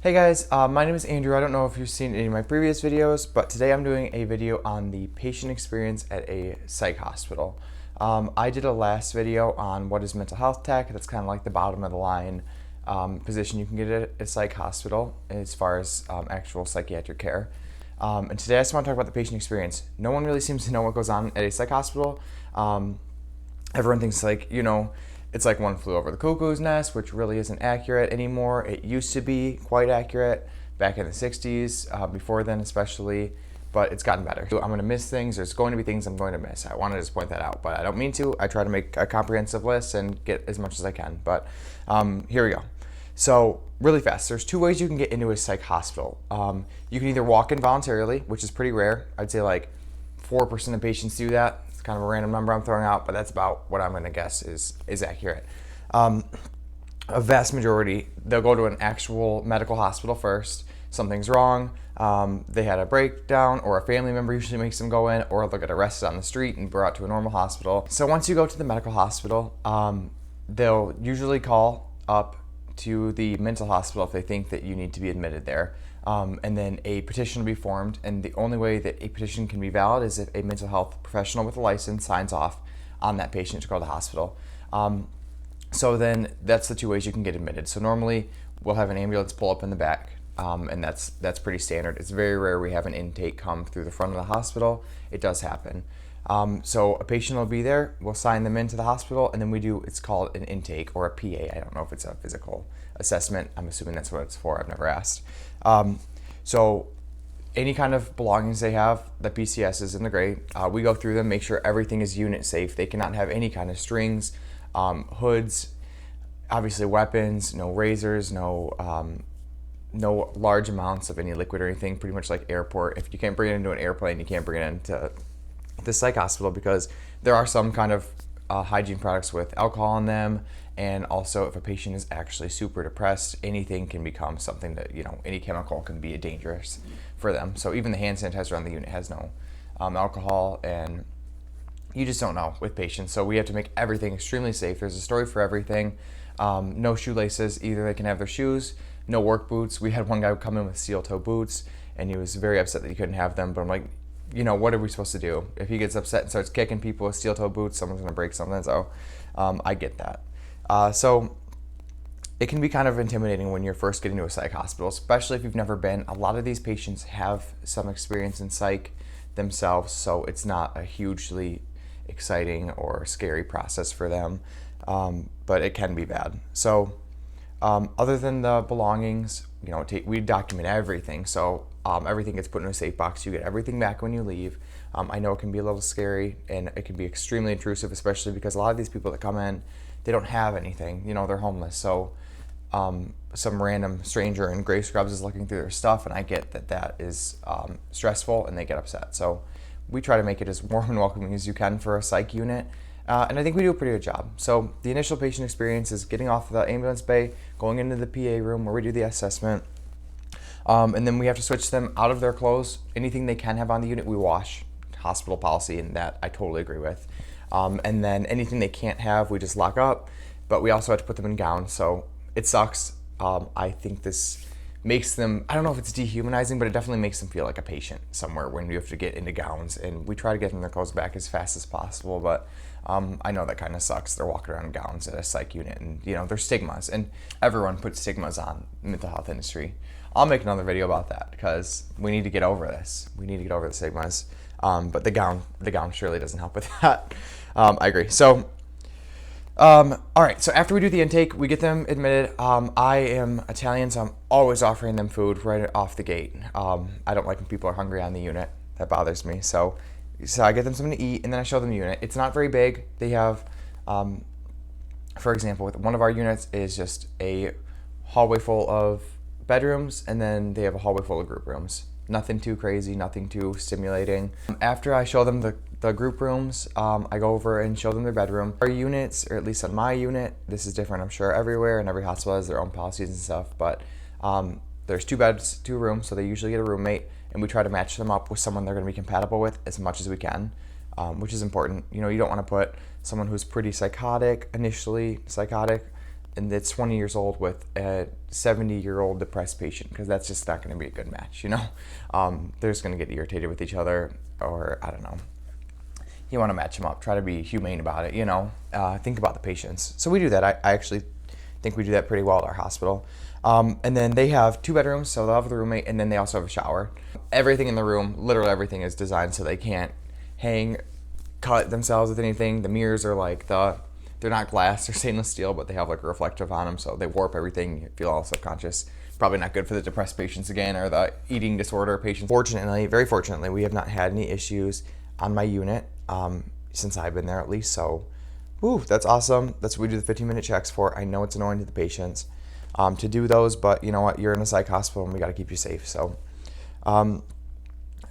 Hey guys, my name is Andrew. I don't know if you've seen any of my previous videos, but today I'm doing a video on the patient experience at a psych hospital. I did a last video on what is mental health tech. That's kind of like the bottom of the line position you can get at a psych hospital as far as actual psychiatric care. And today I just want to talk about the patient experience. No one really seems to know what goes on at a psych hospital. Everyone thinks it's like one flew over the cuckoo's nest, which really isn't accurate anymore. It used to be quite accurate back in the 60s, before then especially, but it's gotten better. I'm gonna miss things. There's going to be things I'm going to miss. I want to just point that out, but I don't mean to. I try to make a comprehensive list and get as much as I can, but here we go. So really fast, there's two ways you can get into a psych hospital. You can either walk in voluntarily, which is pretty rare. I'd say like 4% of patients do that. It's kind of a random number I'm throwing out, but that's about what I'm going to guess is accurate. A vast majority, they'll go to an actual medical hospital first. Something's wrong. They had a breakdown, or a family member usually makes them go in, or they'll get arrested on the street and brought to a normal hospital. So once you go to the medical hospital, they'll usually call up to the mental hospital if they think that you need to be admitted there. And then a petition will be formed, and the only way that a petition can be valid is if a mental health professional with a license signs off on that patient to go to the hospital. So then that's the two ways you can get admitted. So normally we'll have an ambulance pull up in the back, and that's pretty standard. It's very rare we have an intake come through the front of the hospital. It does happen. So a patient will be there, we'll sign them into the hospital, and then it's called an intake or a PA. I don't know if it's a physical assessment. I'm assuming that's what it's for. I've never asked. So any kind of belongings they have, the PCS is in the gray. We go through them, make sure everything is unit safe. They cannot have any kind of strings, hoods, obviously weapons, no razors, no large amounts of any liquid or anything, pretty much like airport. If you can't bring it into an airplane, you can't bring it into the psych hospital, because there are some kind of hygiene products with alcohol in them, and also if a patient is actually super depressed, anything can become something that, any chemical can be dangerous for them. So even the hand sanitizer on the unit has no alcohol, and you just don't know with patients. So we have to make everything extremely safe. There's a story for everything. No shoelaces, either they can have their shoes, no work boots. We had one guy come in with steel toe boots, and he was very upset that he couldn't have them, but I'm like, what are we supposed to do? If he gets upset and starts kicking people with steel toe boots, someone's gonna break something. So I get that. So it can be kind of intimidating when you're first getting to a psych hospital, especially if you've never been. A lot of these patients have some experience in psych themselves, so it's not a hugely exciting or scary process for them, but it can be bad. So other than the belongings, we document everything. So everything gets put in a safe box. You get everything back when you leave. I know it can be a little scary, and it can be extremely intrusive, especially because a lot of these people that come in, they don't have anything. They're homeless. So some random stranger in gray scrubs is looking through their stuff, and I get that is stressful, and they get upset. So we try to make it as warm and welcoming as you can for a psych unit. And I think we do a pretty good job. So the initial patient experience is getting off the ambulance bay, going into the PA room where we do the assessment. And then we have to switch them out of their clothes. Anything they can have on the unit, we wash. Hospital policy, and that I totally agree with. And then anything they can't have, we just lock up. But we also have to put them in gowns, so it sucks. I think this makes them, I don't know if it's dehumanizing, but it definitely makes them feel like a patient somewhere when you have to get into gowns. And we try to get them their clothes back as fast as possible, but I know that kind of sucks. They're walking around in gowns at a psych unit, and there's stigmas, and everyone puts stigmas on the mental health industry. I'll make another video about that, because we need to get over this. We need to get over the stigmas. But the gown surely doesn't help with that. I agree. So, all right. So after we do the intake, we get them admitted. I am Italian, so I'm always offering them food right off the gate. I don't like when people are hungry on the unit. That bothers me. So I get them something to eat, and then I show them the unit. It's not very big. They have, for example, with one of our units is just a hallway full of bedrooms, and then they have a hallway full of group rooms. Nothing too crazy, nothing too stimulating. After I show them the group rooms, I go over and show them their bedroom. Our units, or at least on my unit, this is different I'm sure everywhere, and every hospital has their own policies and stuff, but there's 2 beds, 2 rooms, so they usually get a roommate, and we try to match them up with someone they're gonna be compatible with as much as we can, which is important. You don't wanna put someone who's pretty psychotic, initially psychotic, and that's 20 years old with a 70-year-old depressed patient, because that's just not going to be a good match, you know. They're just going to get irritated with each other, or I don't know. You want to match them up, try to be humane about it, you know. Think about the patients. So we do that. I actually think we do that pretty well at our hospital. And then they have 2 bedrooms, so they'll have the roommate, and then they also have a shower. Everything in the room, literally everything, is designed so they can't cut themselves with anything. The mirrors are like they're not glass, they're stainless steel, but they have like a reflective on them, so they warp everything. You feel all subconscious. Probably not good for the depressed patients again, or the eating disorder patients. Fortunately, very fortunately, we have not had any issues on my unit since I've been there, at least. So, that's awesome. That's what we do the 15-minute checks for. I know it's annoying to the patients to do those, but you know what? You're in a psych hospital, and we got to keep you safe. So,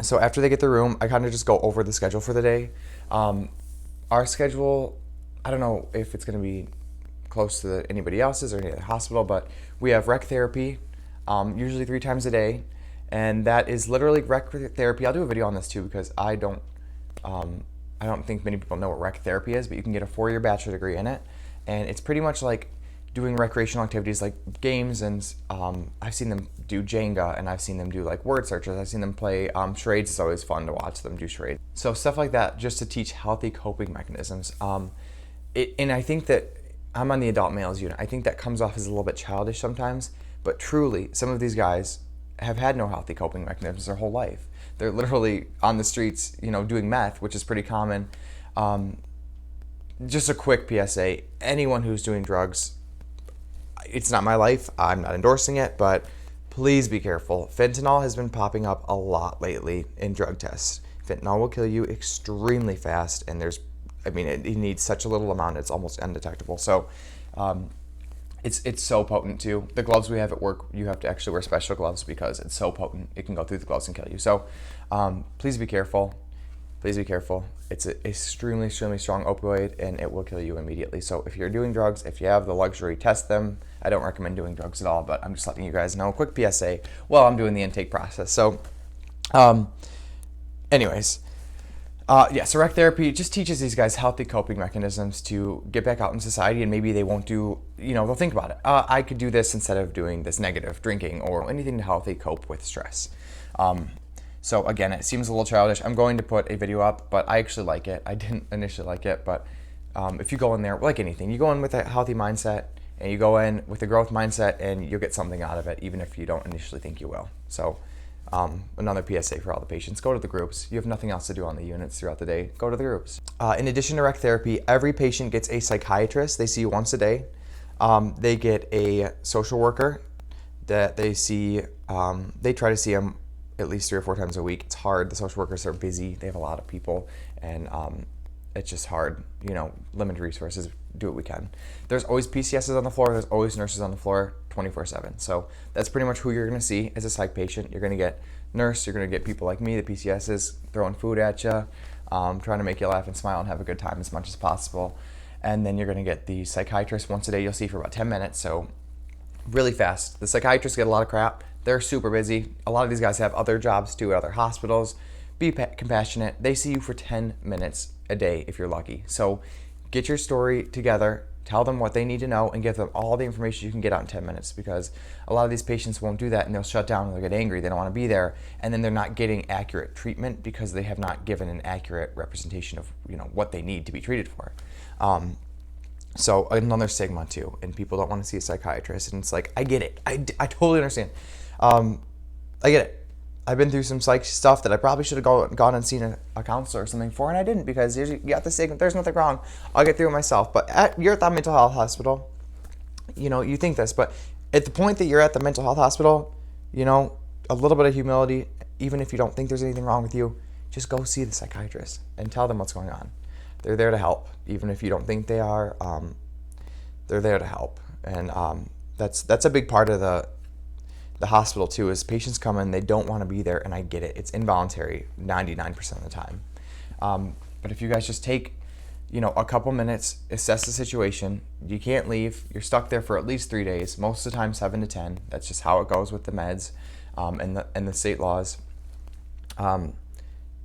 so after they get their room, I kind of just go over the schedule for the day. Our schedule, I don't know if it's going to be close to anybody else's or any other hospital, but we have rec therapy, usually 3 times a day, and that is literally rec therapy. I'll do a video on this too, because I don't think many people know what rec therapy is, but you can get a 4-year bachelor degree in it, and it's pretty much like doing recreational activities like games, and I've seen them do Jenga, and I've seen them do like word searches. I've seen them play charades. It's always fun to watch them do charades. So stuff like that, just to teach healthy coping mechanisms. And I think that I'm on the adult males unit. I think that comes off as a little bit childish sometimes, but truly, some of these guys have had no healthy coping mechanisms their whole life. They're literally on the streets, you know, doing meth, which is pretty common. Just a quick PSA, anyone who's doing drugs, it's not my life. I'm not endorsing it, but please be careful. Fentanyl has been popping up a lot lately in drug tests. Fentanyl will kill you extremely fast, and it needs such a little amount, it's almost undetectable. So it's so potent too. The gloves we have at work, you have to actually wear special gloves because it's so potent. It can go through the gloves and kill you. So please be careful. Please be careful. It's an extremely, extremely strong opioid, and it will kill you immediately. So if you're doing drugs, if you have the luxury, test them. I don't recommend doing drugs at all, but I'm just letting you guys know. Quick PSA while I'm doing the intake process. So anyways, so rec therapy just teaches these guys healthy coping mechanisms to get back out in society, and maybe they won't do, they'll think about it. I could do this instead of doing this negative drinking or anything to healthy cope with stress. So again, it seems a little childish. I'm going to put a video up, but I actually like it. I didn't initially like it, but if you go in there, like anything, you go in with a healthy mindset, and you go in with a growth mindset, and you'll get something out of it, even if you don't initially think you will. So another PSA for all the patients, go to the groups. You have nothing else to do on the units throughout the day, go to the groups. In addition to rec therapy, every patient gets a psychiatrist. They see you once a day. They get a social worker that they see, they try to see them at least 3 or 4 times a week. It's hard. The social workers are busy. They have a lot of people, and it's just hard, limited resources. Do what we can. There's always PCSs on the floor. There's always nurses on the floor 24/7. So that's pretty much who you're going to see as a psych patient. You're going to get nurse. You're going to get people like me, the PCSs, throwing food at you, trying to make you laugh and smile and have a good time as much as possible. And then you're going to get the psychiatrist once a day. You'll see for about 10 minutes. So really fast. The psychiatrists get a lot of crap. They're super busy. A lot of these guys have other jobs too at other hospitals. Be compassionate. They see you for 10 minutes a day if you're lucky. So get your story together, tell them what they need to know, and give them all the information you can get out in 10 minutes, because a lot of these patients won't do that, and they'll shut down, and they'll get angry, they don't want to be there, and then they're not getting accurate treatment because they have not given an accurate representation of what they need to be treated for. So another stigma too, and people don't want to see a psychiatrist, and it's like, I get it, I totally understand. I get it. I've been through some psych stuff that I probably should have gone and seen a counselor or something for, and I didn't, because you got the stigma. There's nothing wrong. I'll get through it myself. But you're at that mental health hospital, you think this, but at the point that you're at the mental health hospital, a little bit of humility, even if you don't think there's anything wrong with you, just go see the psychiatrist and tell them what's going on. They're there to help, even if you don't think they are. They're there to help, and that's a big part of the hospital too, is patients come in, they don't want to be there, and I get it. It's involuntary 99% of the time. But if you guys just take, a couple minutes, assess the situation, you can't leave, you're stuck there for at least 3 days, most of the time 7 to 10. That's just how it goes with the meds and the state laws.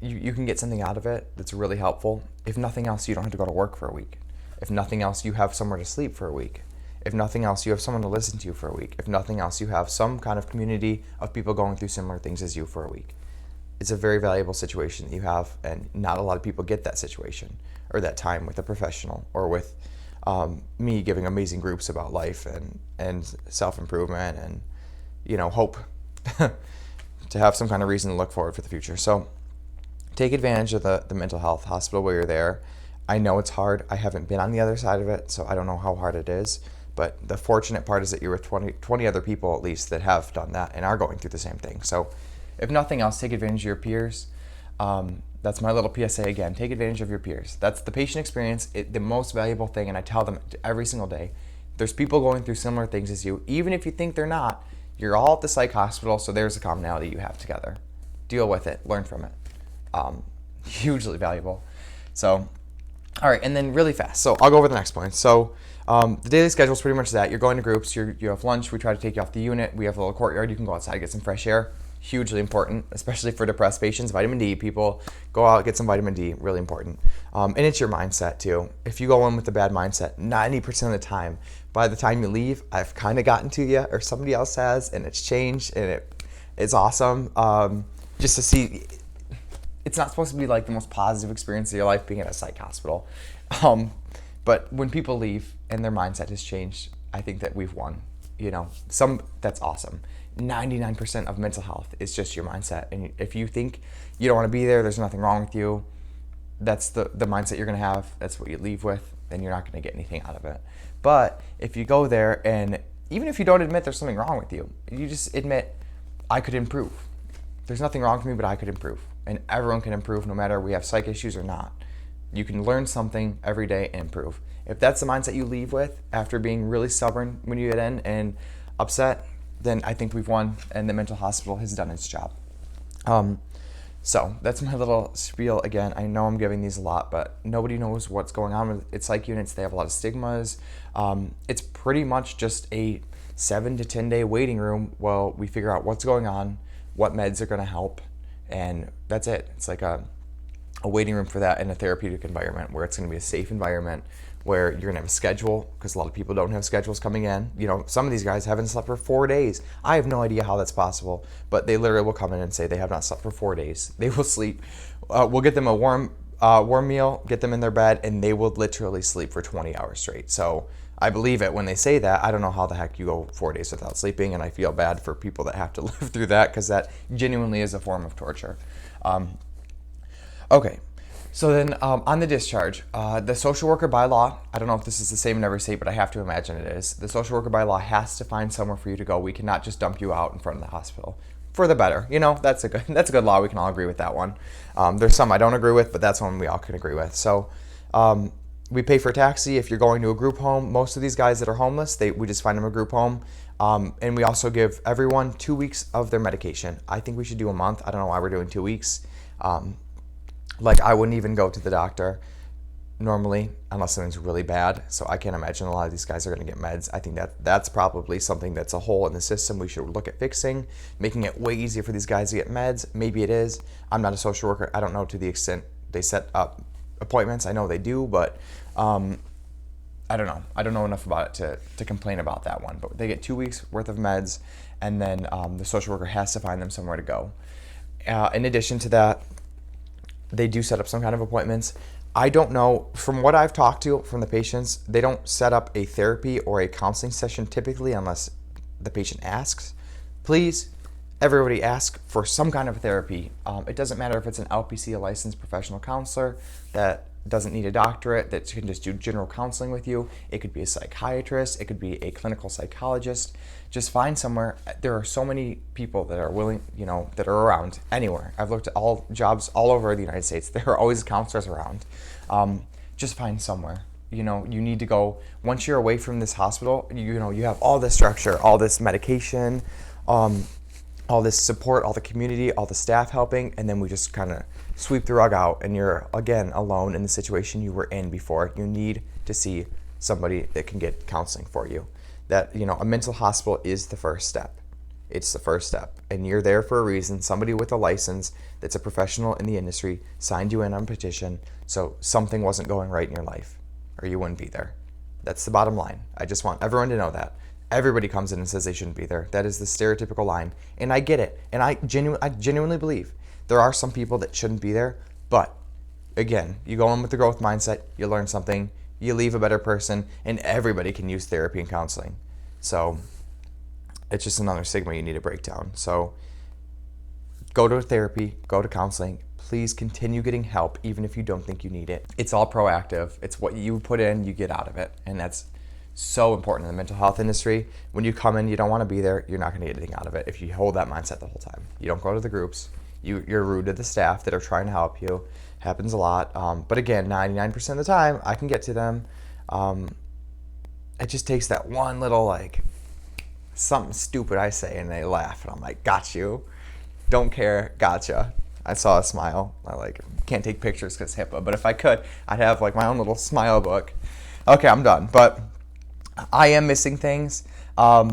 You can get something out of it that's really helpful. If nothing else, you don't have to go to work for a week. If nothing else, you have somewhere to sleep for a week. If nothing else, you have someone to listen to for a week. If nothing else, you have some kind of community of people going through similar things as you for a week. It's a very valuable situation that you have, and not a lot of people get that situation or that time with a professional, or with me giving amazing groups about life and self-improvement and, hope to have some kind of reason to look forward for the future. So take advantage of the mental health hospital while you're there. I know it's hard. I haven't been on the other side of it, so I don't know how hard it is. But the fortunate part is that you're with 20 other people at least that have done that and are going through the same thing. So if nothing else, take advantage of your peers. That's my little PSA again. Take advantage of your peers. That's the patient experience, the most valuable thing, and I tell them every single day. There's people going through similar things as you. Even if you think they're not, you're all at the psych hospital, so there's a commonality you have together. Deal with it. Learn from it. Hugely valuable. So, all right, and then really fast. So I'll go over the next point. So the daily schedule is pretty much that. You're going to groups. You have lunch. We try to take you off the unit. We have a little courtyard. You can go outside and get some fresh air. Hugely important, especially for depressed patients. Vitamin D, people, go out, get some vitamin D, really important. And it's your mindset too. If you go in with a bad mindset, 90% of the time, by the time you leave, I've kind of gotten to you, or somebody else has, and it's changed, and it's awesome. Just to see, it's not supposed to be like the most positive experience of your life being at a psych hospital. But when people leave and their mindset has changed, I think that we've won. That's awesome. 99% of mental health is just your mindset. And if you think you don't want to be there's nothing wrong with you, that's the mindset you're going to have. That's what you leave with, and you're not going to get anything out of it. But if you go there, and even if you don't admit there's something wrong with you, you just admit, I could improve. There's nothing wrong with me, but I could improve. And everyone can improve, no matter we have psych issues or not. You can learn something every day and improve. If that's the mindset you leave with after being really stubborn when you get in and upset, then I think we've won, and the mental hospital has done its job. So that's my little spiel. Again, I know I'm giving these a lot, but nobody knows what's going on with its psych units. They have a lot of stigmas. It's pretty much just a 7 to 10 day waiting room while we figure out what's going on, what meds are going to help, and that's it. It's like a waiting room for that in a therapeutic environment where it's going to be a safe environment, where you're going to have a schedule, because a lot of people don't have schedules coming in. Some of these guys haven't slept for 4 days. I have no idea how that's possible, but they literally will come in and say they have not slept for 4 days. They will sleep. We'll get them a warm meal, get them in their bed, and they will literally sleep for 20 hours straight. So I believe it when they say that. I don't know how the heck you go 4 days without sleeping, and I feel bad for people that have to live through that, because that genuinely is a form of torture. Okay. So then on the discharge, the social worker by law, I don't know if this is the same in every state, but I have to imagine it is. The social worker by law has to find somewhere for you to go. We cannot just dump you out in front of the hospital. For the better. That's a good law. We can all agree with that one. There's some I don't agree with, but that's one we all can agree with. So we pay for a taxi if you're going to a group home. Most of these guys that are homeless, we just find them a group home. And we also give everyone 2 weeks of their medication. I think we should do a month. I don't know why we're doing 2 weeks. I wouldn't even go to the doctor normally unless something's really bad. So I can't imagine a lot of these guys are going to get meds. I think that's probably something that's a hole in the system we should look at fixing, making it way easier for these guys to get meds. Maybe it is. I'm not a social worker. I don't know to the extent they set up appointments. I know they do, but I don't know. I don't know enough about it to complain about that one. But they get 2 weeks worth of meds, and then the social worker has to find them somewhere to go. In addition to that, they do set up some kind of appointments. I don't know, from what I've talked to from the patients, they don't set up a therapy or a counseling session typically unless the patient asks. Please, everybody ask for some kind of therapy. It doesn't matter if it's an LPC, a licensed professional counselor that doesn't need a doctorate, that can just do general counseling with you. It could be a psychiatrist. It could be a clinical psychologist. Just find somewhere. There are so many people that are willing, that are around anywhere. I've looked at all jobs all over the United States. There are always counselors around. Just find somewhere. You need to go. Once you're away from this hospital, you have all this structure, all this medication, all this support, all the community, all the staff helping, and then we just kind of sweep the rug out, and you're again alone in the situation you were in before. You need to see somebody that can get counseling for you. That, a mental hospital is the first step. It's the first step, and you're there for a reason. Somebody with a license that's a professional in the industry signed you in on a petition, so something wasn't going right in your life, or you wouldn't be there. That's the bottom line. I just want everyone to know that. Everybody comes in and says they shouldn't be there. That is the stereotypical line. And I get it. And I genuinely believe there are some people that shouldn't be there. But again, you go in with the growth mindset, you learn something, you leave a better person, and everybody can use therapy and counseling. So it's just another stigma you need to break down. So go to therapy, go to counseling. Please continue getting help even if you don't think you need it. It's all proactive. It's what you put in, you get out of it. And that's so important in the mental health industry. When you come in, you don't want to be there, you're not going to get anything out of it if you hold that mindset the whole time. You don't go to the groups. You're rude to the staff that are trying to help you. Happens a lot. But again, 99% of the time, I can get to them. It just takes that one little, like, something stupid I say, and they laugh. And I'm like, got you. Don't care. Gotcha. I saw a smile. I can't take pictures because HIPAA. But if I could, I'd have my own little smile book. Okay, I'm done. But I am missing things. I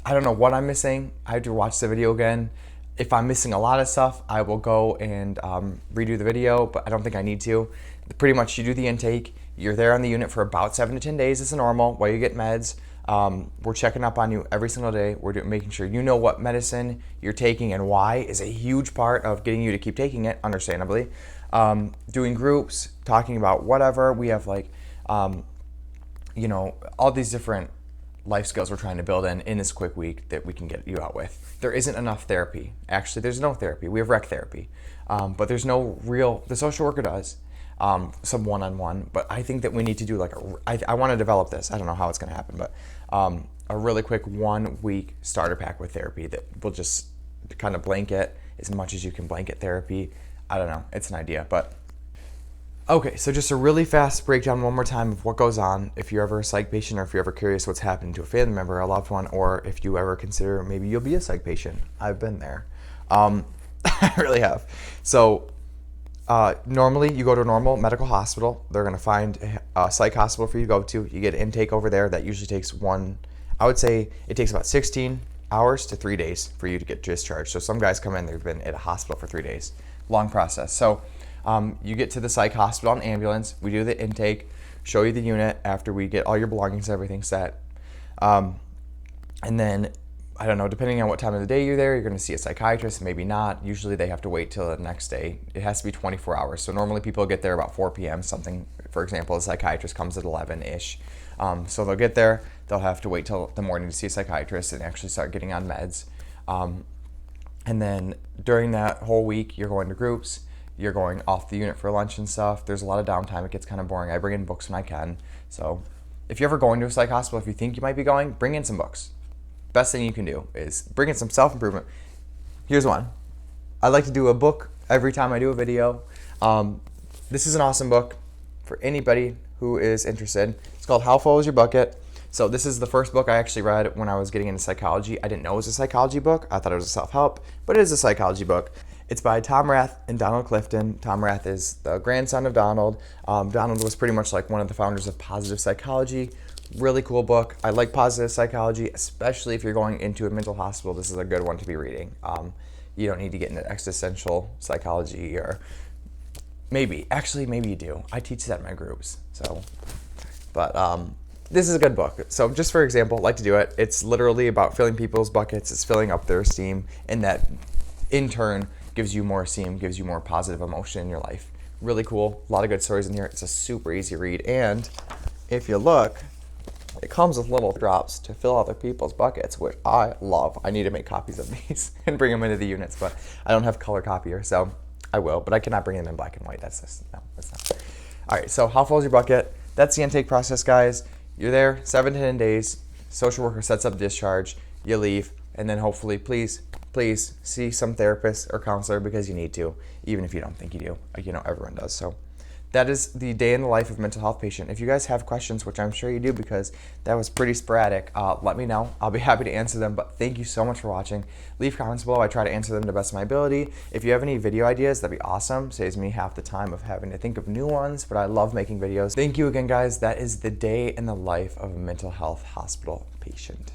don't know what I'm missing. I have to watch the video again. If I'm missing a lot of stuff, I will go and redo the video, but I don't think I need to. Pretty much you do the intake. You're there on the unit for about 7 to 10 days as normal while you get meds. We're checking up on you every single day. We're making sure you know what medicine you're taking and why is a huge part of getting you to keep taking it, understandably. Doing groups, talking about whatever. We have all these different life skills we're trying to build in this quick week that we can get you out with. There isn't enough therapy. Actually, there's no therapy. We have rec therapy. But there's no real, the social worker does, some one-on-one. But I think that we need to do I want to develop this. I don't know how it's going to happen, but a really quick 1 week starter pack with therapy that will just kind of blanket as much as you can blanket therapy. I don't know. It's an idea, but okay, so just a really fast breakdown one more time of what goes on if you're ever a psych patient or if you're ever curious what's happening to a family member, a loved one, or if you ever consider maybe you'll be a psych patient. I've been there. I really have. So normally you go to a normal medical hospital. They're going to find a psych hospital for you to go to. You get an intake over there. That usually takes I would say it takes about 16 hours to 3 days for you to get discharged. So some guys come in, they've been at a hospital for 3 days. Long process. So you get to the psych hospital on ambulance. We do the intake, show you the unit after we get all your belongings, everything set. And then, I don't know, depending on what time of the day you're there, you're going to see a psychiatrist, maybe not. Usually they have to wait till the next day. It has to be 24 hours. So normally people get there about 4 p.m. Something, for example, a psychiatrist comes at 11-ish. So they'll get there. They'll have to wait till the morning to see a psychiatrist and actually start getting on meds. And then during that whole week, you're going to groups. You're going off the unit for lunch and stuff. There's a lot of downtime. It gets kind of boring. I bring in books when I can. So if you're ever going to a psych hospital, if you think you might be going, bring in some books. Best thing you can do is bring in some self-improvement. Here's one. I like to do a book every time I do a video. This is an awesome book for anybody who is interested. It's called How Full Is Your Bucket? So this is the first book I actually read when I was getting into psychology. I didn't know it was a psychology book. I thought it was a self-help, but it is a psychology book. It's by Tom Rath and Donald Clifton. Tom Rath is the grandson of Donald. Donald was pretty much one of the founders of positive psychology. Really cool book. I like positive psychology, especially if you're going into a mental hospital. This is a good one to be reading. You don't need to get into existential psychology, or maybe you do. I teach that in my groups. But this is a good book. So just for example, I like to do it. It's literally about filling people's buckets. It's filling up their esteem, and that in turn gives you more esteem, gives you more positive emotion in your life. Really cool. A lot of good stories in here. It's a super easy read. And if you look, it comes with little drops to fill other people's buckets, which I love. I need to make copies of these and bring them into the units, but I don't have color copier, so I will, but I cannot bring them in black and white. That's not. All right, so how full is your bucket? That's the intake process, guys. You're there 7 to 10 days. Social worker sets up discharge. You leave, and then hopefully, please see some therapist or counselor because you need to, even if you don't think you do. Everyone does. So that is the day in the life of a mental health patient. If you guys have questions, which I'm sure you do because that was pretty sporadic, let me know. I'll be happy to answer them, but thank you so much for watching. Leave comments below. I try to answer them to the best of my ability. If you have any video ideas, that'd be awesome. Saves me half the time of having to think of new ones, but I love making videos. Thank you again, guys. That is the day in the life of a mental health hospital patient.